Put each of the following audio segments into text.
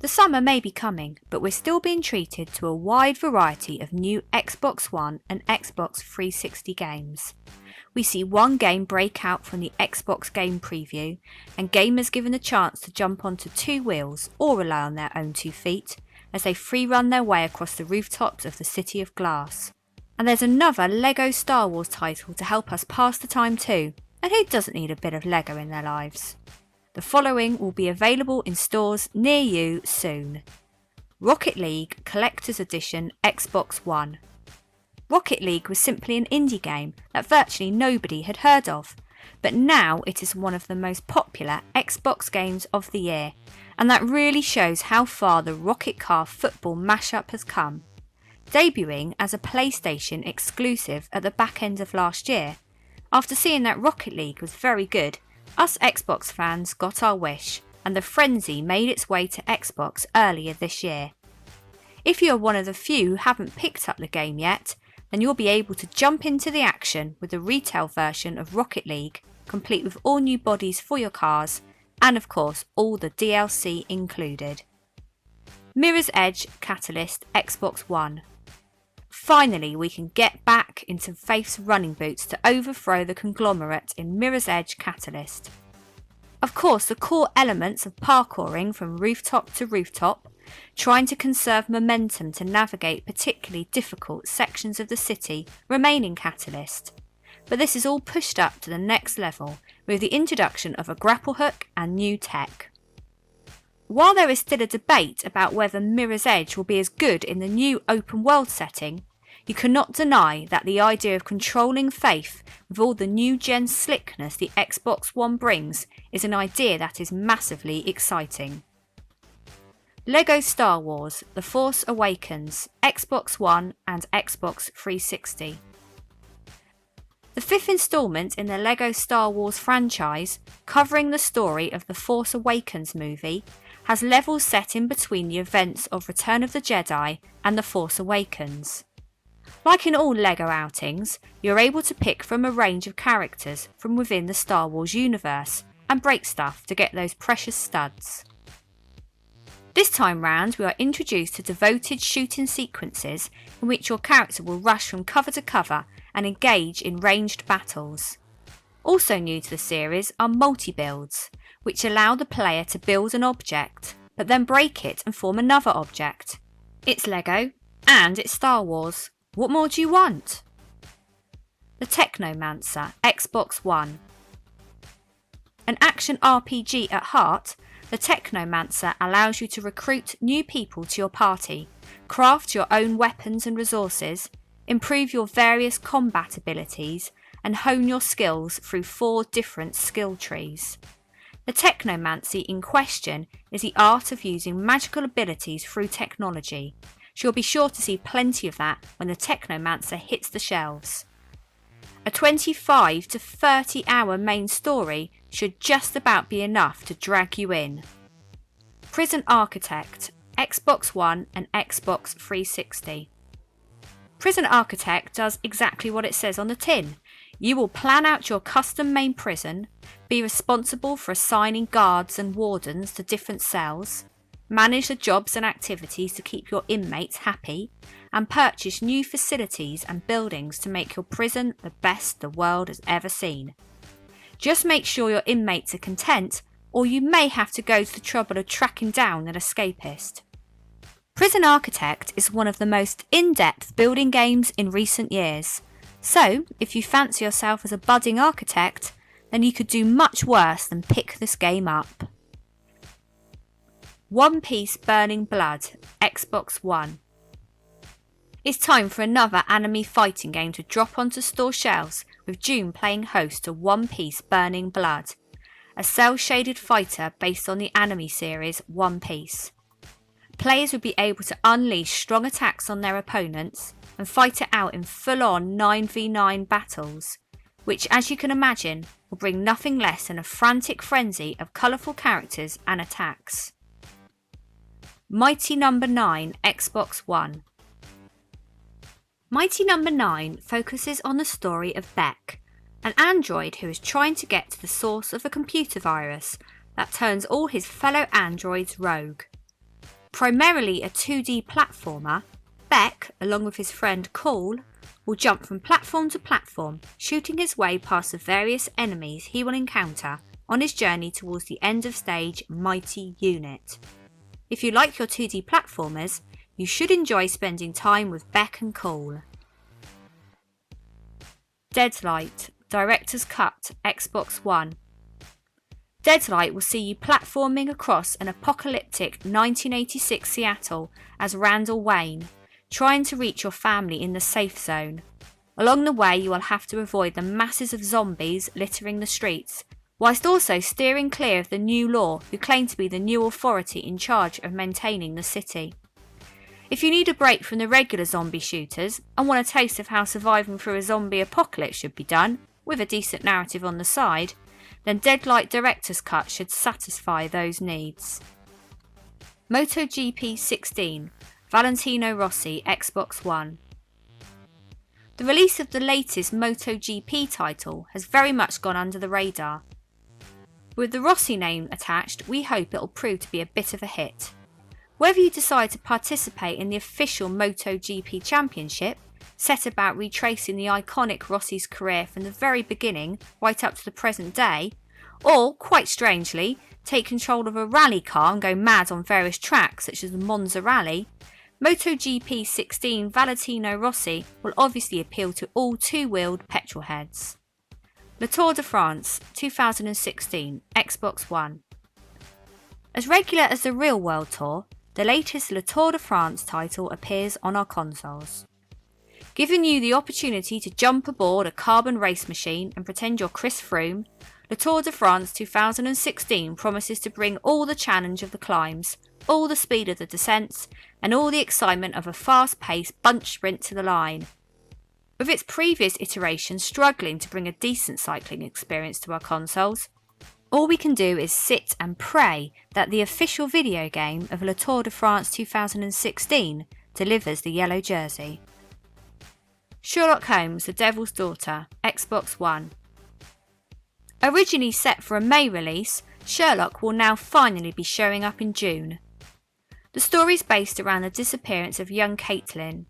The summer may be coming, but we're still being treated to a wide variety of new Xbox One and Xbox 360 games. We see one game break out from the Xbox game preview, and gamers given a chance to jump onto two wheels or rely on their own 2 feet as they free run their way across the rooftops of the City of Glass. And there's another LEGO Star Wars title to help us pass the time too, and who doesn't need a bit of LEGO in their lives? The following will be available in stores near you soon. Rocket League Collector's Edition Xbox One. Rocket League was simply an indie game that virtually nobody had heard of, but now it is one of the most popular Xbox games of the year, and that really shows how far the Rocket Car football mashup has come. Debuting as a PlayStation exclusive at the back end of last year, after seeing that Rocket League was very good, us Xbox fans got our wish, and the frenzy made its way to Xbox earlier this year. If you are one of the few who haven't picked up the game yet, then you'll be able to jump into the action with the retail version of Rocket League, complete with all new bodies for your cars, and of course all the DLC included. Mirror's Edge Catalyst Xbox One. Finally, we can get back into Faith's running boots to overthrow the conglomerate in Mirror's Edge Catalyst. Of course, the core elements of parkouring from rooftop to rooftop, trying to conserve momentum to navigate particularly difficult sections of the city, remain in Catalyst. But this is all pushed up to the next level with the introduction of a grapple hook and new tech. While there is still a debate about whether Mirror's Edge will be as good in the new open world setting, you cannot deny that the idea of controlling Faith with all the new gen slickness the Xbox One brings is an idea that is massively exciting. LEGO Star Wars The Force Awakens Xbox One and Xbox 360. The 5th instalment in the LEGO Star Wars franchise, covering the story of the Force Awakens movie, has levels set in between the events of Return of the Jedi and The Force Awakens. Like in all LEGO outings, you're able to pick from a range of characters from within the Star Wars universe and break stuff to get those precious studs. This time round, we are introduced to devoted shooting sequences in which your character will rush from cover to cover and engage in ranged battles. Also new to the series are multi-builds, which allow the player to build an object, but then break it and form another object. It's LEGO, and it's Star Wars. What more do you want? The Technomancer Xbox One. An action RPG at heart, the Technomancer allows you to recruit new people to your party, craft your own weapons and resources, improve your various combat abilities, and hone your skills through 4 different skill trees. The technomancy in question is the art of using magical abilities through technology, so you'll be sure to see plenty of that when the Technomancer hits the shelves. A 25 to 30 hour main story should just about be enough to drag you in. Prison Architect, Xbox One and Xbox 360. Prison Architect does exactly what it says on the tin. You will plan out your custom main prison, be responsible for assigning guards and wardens to different cells, manage the jobs and activities to keep your inmates happy, and purchase new facilities and buildings to make your prison the best the world has ever seen. Just make sure your inmates are content, or you may have to go to the trouble of tracking down an escapist. Prison Architect is one of the most in-depth building games in recent years, so if you fancy yourself as a budding architect, then you could do much worse than pick this game up. One Piece Burning Blood, Xbox One. It's time for another anime fighting game to drop onto store shelves, with June playing host to One Piece Burning Blood, a cel-shaded fighter based on the anime series One Piece. Players will be able to unleash strong attacks on their opponents and fight it out in full-on 9v9 battles, which, as you can imagine, will bring nothing less than a frantic frenzy of colourful characters and attacks. Mighty No. 9 Xbox One. Mighty No. 9 focuses on the story of Beck, an android who is trying to get to the source of a computer virus that turns all his fellow androids rogue. Primarily a 2D platformer, Beck, along with his friend Cole, will jump from platform to platform, shooting his way past the various enemies he will encounter on his journey towards the end of stage Mighty Unit. If you like your 2D platformers, you should enjoy spending time with Beck and Cole. Deadlight, Director's Cut, Xbox One. Deadlight will see you platforming across an apocalyptic 1986 Seattle as Randall Wayne, trying to reach your family in the safe zone. Along the way you will have to avoid the masses of zombies littering the streets, whilst also steering clear of the new law who claim to be the new authority in charge of maintaining the city. If you need a break from the regular zombie shooters and want a taste of how surviving through a zombie apocalypse should be done, with a decent narrative on the side, then Deadlight Director's Cut should satisfy those needs. MotoGP 16, Valentino Rossi, Xbox One. The release of the latest MotoGP title has very much gone under the radar. With the Rossi name attached, we hope it'll prove to be a bit of a hit. Whether you decide to participate in the official MotoGP Championship, set about retracing the iconic Rossi's career from the very beginning right up to the present day, or, quite strangely, take control of a rally car and go mad on various tracks such as the Monza Rally, MotoGP 16 Valentino Rossi will obviously appeal to all two-wheeled petrol heads. Le Tour de France 2016, Xbox One. As regular as the real World Tour, the latest Le Tour de France title appears on our consoles. Giving you the opportunity to jump aboard a carbon race machine and pretend you're Chris Froome, Le Tour de France 2016 promises to bring all the challenge of the climbs, all the speed of the descents, and all the excitement of a fast-paced bunch sprint to the line. With its previous iteration struggling to bring a decent cycling experience to our consoles, all we can do is sit and pray that the official video game of Le Tour de France 2016 delivers the yellow jersey. Sherlock Holmes, The Devil's Daughter, Xbox One. Originally set for a May release, Sherlock will now finally be showing up in June. The story is based around the disappearance of young Caitlin.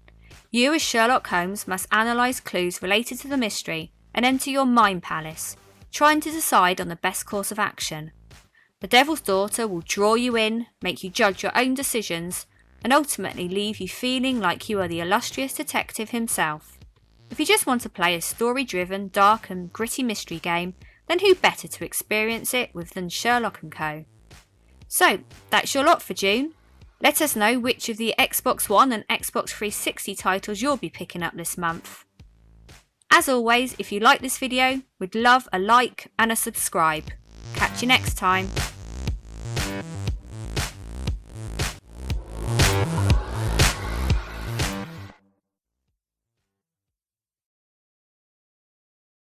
You as Sherlock Holmes must analyse clues related to the mystery and enter your mind palace, trying to decide on the best course of action. The Devil's Daughter will draw you in, make you judge your own decisions, and ultimately leave you feeling like you are the illustrious detective himself. If you just want to play a story-driven, dark and gritty mystery game, then who better to experience it with than Sherlock & Co. So, that's your lot for June. Let us know which of the Xbox One and Xbox 360 titles you'll be picking up this month. As always, if you like this video, we'd love a like and a subscribe. Catch you next time.